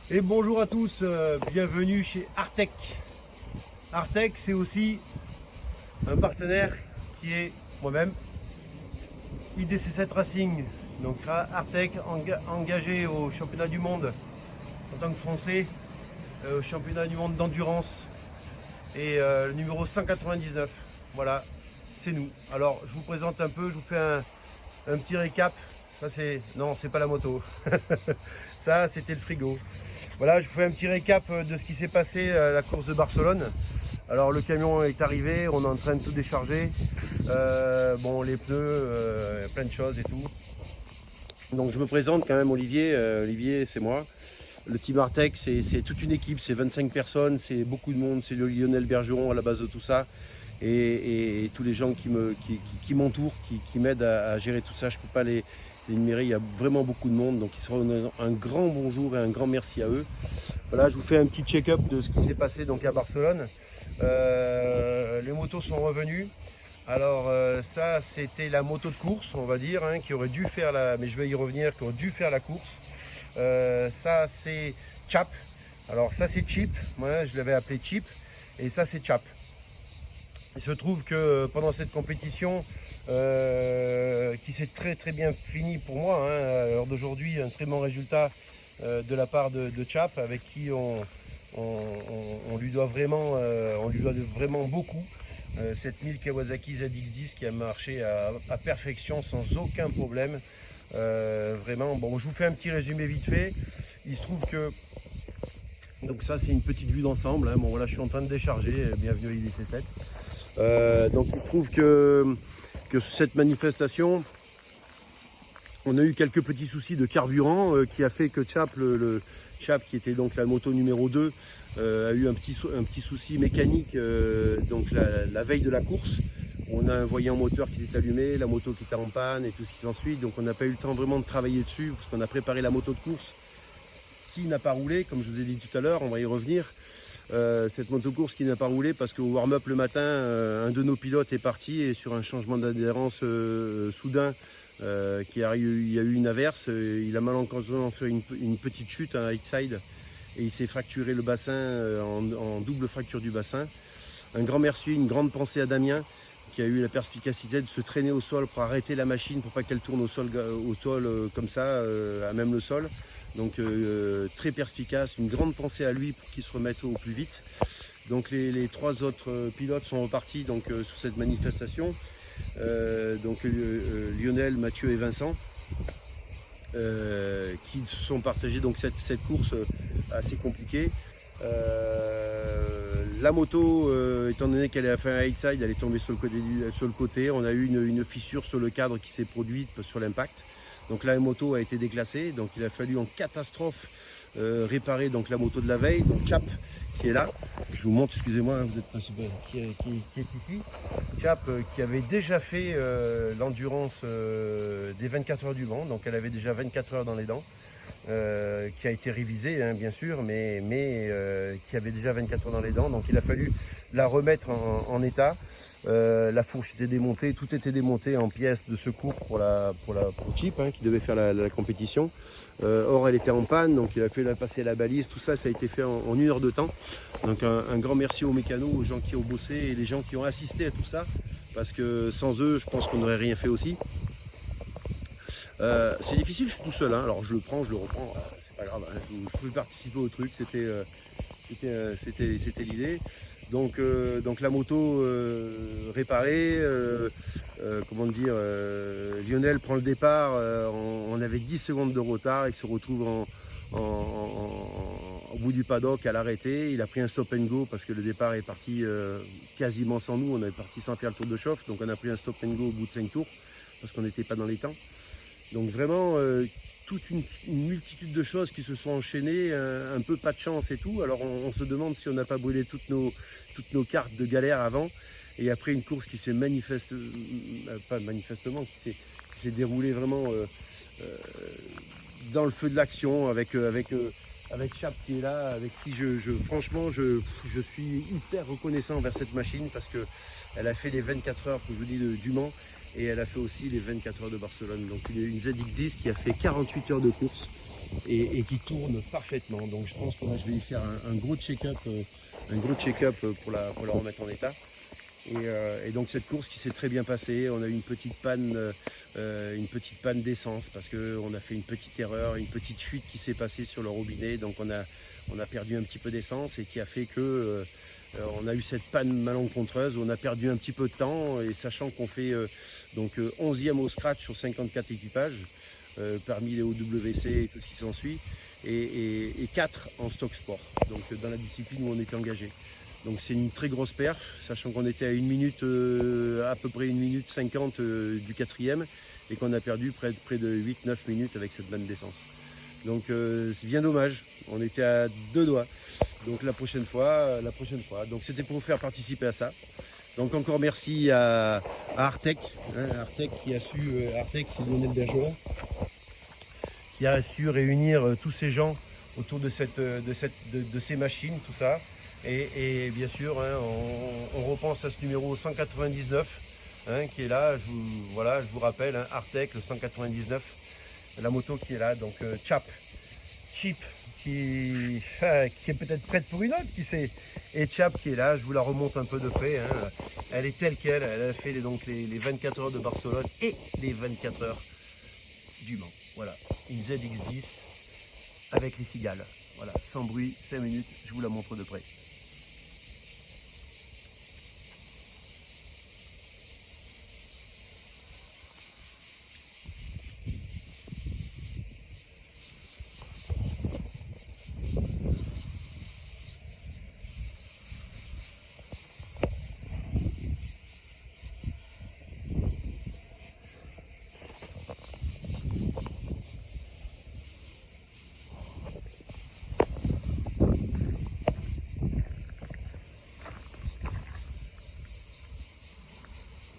Et bonjour à tous, bienvenue chez Artec. Artec, c'est aussi un partenaire qui est moi-même, IDC7 Racing. Donc Artec engagé au championnat du monde en tant que Français, au championnat du monde d'endurance. Et le numéro 199, voilà, c'est nous. Alors je vous présente un peu, je vous fais un petit récap. Ça c'est, non, c'est pas la moto. Ça c'était le frigo. Voilà, je vous fais un petit récap de ce qui s'est passé à la course de Barcelone. Alors le camion est arrivé, on est en train de tout décharger. Bon, les pneus, plein de choses et tout. Donc je me présente quand même, Olivier. Olivier, c'est moi. Le team Artec, c'est toute une équipe, c'est 25 personnes, c'est beaucoup de monde, c'est le Lionel Bergeron à la base de tout ça. Et tous les gens qui m'entourent, qui m'aident à gérer tout ça, je ne peux pas les énumérer, il y a vraiment beaucoup de monde. Donc ils seront un grand bonjour et un grand merci à eux. Voilà, je vous fais un petit check-up de ce qui s'est passé donc à Barcelone. Les motos sont revenues. Alors ça, c'était la moto de course, on va dire, qui aurait dû faire mais je vais y revenir, qui aurait dû faire la course. Ça, c'est Chap. Alors ça, c'est Chip. Moi, je l'avais appelé Chip. Et ça, c'est Chap. Il se trouve que pendant cette compétition, qui s'est très bien finie pour moi, à l'heure d'aujourd'hui, un très bon résultat de la part de Chap, avec qui on lui doit vraiment beaucoup. 7000 Kawasaki ZX10 qui a marché à perfection sans aucun problème. Vraiment, bon, je vous fais un petit résumé vite fait. Il se trouve que, donc ça c'est une petite vue d'ensemble. Bon voilà, je suis en train de décharger. Bienvenue à IDC7. Donc il se trouve que cette manifestation, on a eu quelques petits soucis de carburant qui a fait que Chap, le Chap qui était donc la moto numéro 2, a eu un petit souci mécanique donc la veille de la course. On a un voyant moteur qui s'est allumé, la moto qui était en panne et tout ce qui s'ensuit. Donc on n'a pas eu le temps vraiment de travailler dessus parce qu'on a préparé la moto de course qui n'a pas roulé, comme je vous ai dit tout à l'heure, on va y revenir. Cette moto-course qui n'a pas roulé parce qu'au warm-up le matin, un de nos pilotes est parti et sur un changement d'adhérence soudain, il y a eu une averse, il a malencontreusement fait une petite chute à high side et il s'est fracturé le bassin en double fracture du bassin. Un grand merci, une grande pensée à Damien qui a eu la perspicacité de se traîner au sol pour arrêter la machine pour pas qu'elle tourne au sol comme ça, à même le sol. Donc très perspicace, une grande pensée à lui pour qu'il se remette au plus vite. Donc les trois autres pilotes sont repartis donc, sur cette manifestation. Donc Lionel, Mathieu et Vincent qui se sont partagés donc cette course assez compliquée. La moto, étant donné qu'elle a fait un high side, elle est tombée sur le côté. On a eu une fissure sur le cadre qui s'est produite sur l'impact. Donc la moto a été déclassée, donc il a fallu en catastrophe réparer donc, la moto de la veille, donc Chap qui est là. Je vous montre, excusez-moi, vous êtes pas super, qui est ici. Chap qui avait déjà fait l'endurance des 24 heures du Mans, donc elle avait déjà 24 heures dans les dents. Qui a été révisée bien sûr, mais qui avait déjà 24 heures dans les dents, donc il a fallu la remettre en état. La fourche était démontée, tout était démonté en pièces de secours pour Chip qui devait faire la compétition. Or elle était en panne, donc il a fallu la passer à la balise, tout ça, ça a été fait en 1 heure de temps. Donc un grand merci aux mécanos, aux gens qui ont bossé et les gens qui ont assisté à tout ça, parce que sans eux, je pense qu'on n'aurait rien fait aussi. C'est difficile, je suis tout seul, alors je le prends, je le reprends, c'est pas grave, je peux participer au truc, c'était l'idée. Donc la moto réparée, comment dire, Lionel prend le départ, on avait 10 secondes de retard, il se retrouve au bout du paddock à l'arrêté, il a pris un stop and go parce que le départ est parti quasiment sans nous, on est parti sans faire le tour de chauffe, donc on a pris un stop and go au bout de 5 tours parce qu'on n'était pas dans les temps. Donc vraiment toute une multitude de choses qui se sont enchaînées, un peu pas de chance et tout. Alors on se demande si on n'a pas brûlé toutes nos cartes de galère avant. Et après une course qui s'est qui s'est déroulée vraiment dans le feu de l'action avec Chap qui est là, avec qui franchement je suis hyper reconnaissant envers cette machine parce qu'elle a fait les 24 heures que je vous dis du Mans. Et elle a fait aussi les 24 heures de Barcelone. Donc une ZX10 qui a fait 48 heures de course. et qui tourne parfaitement. Donc je pense que là, je vais y faire un gros check-up pour la remettre en état. Et donc cette course qui s'est très bien passée, on a eu une petite panne d'essence parce qu'on a fait une petite erreur, une petite fuite qui s'est passée sur le robinet, donc on a perdu un petit peu d'essence et qui a fait que on a eu cette panne malencontreuse où on a perdu un petit peu de temps, et sachant qu'on fait 11e au scratch sur 54 équipages, parmi les OWC et tout ce qui s'ensuit, et 4 en stock sport, donc dans la discipline où on était engagé. Donc c'est une très grosse perf, sachant qu'on était à à peu près 1 minute 50 du 4e, et qu'on a perdu près de 8-9 minutes avec cette panne d'essence. Donc c'est bien dommage, on était à 2 doigts. Donc la prochaine fois. Donc c'était pour vous faire participer à ça. Donc encore merci à Artec, Artec c'est Lionel Bergeron, qui a su réunir tous ces gens autour de ces machines, tout ça. Et bien sûr, on repense à ce numéro 199 qui est là. Je vous rappelle, Artec, le 199, la moto qui est là. Donc Chip qui est peut-être prête pour une autre, qui sait. Et Chap qui est là, je vous la remonte un peu de près. Elle est telle qu'elle. Elle a fait les 24 heures de Barcelone et les 24 heures du Mans. Voilà, une ZX10 avec les cigales. Voilà, sans bruit, 5 minutes, je vous la montre de près.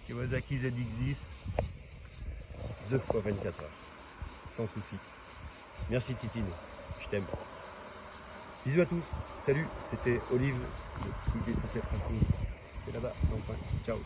Kawasaki ZX10, 2 fois 24 heures, sans souci. Merci Titine, je t'aime. Bisous à tous, salut, c'était Olive, le petit DCC Racing. C'est là-bas, dans le coin. Ciao.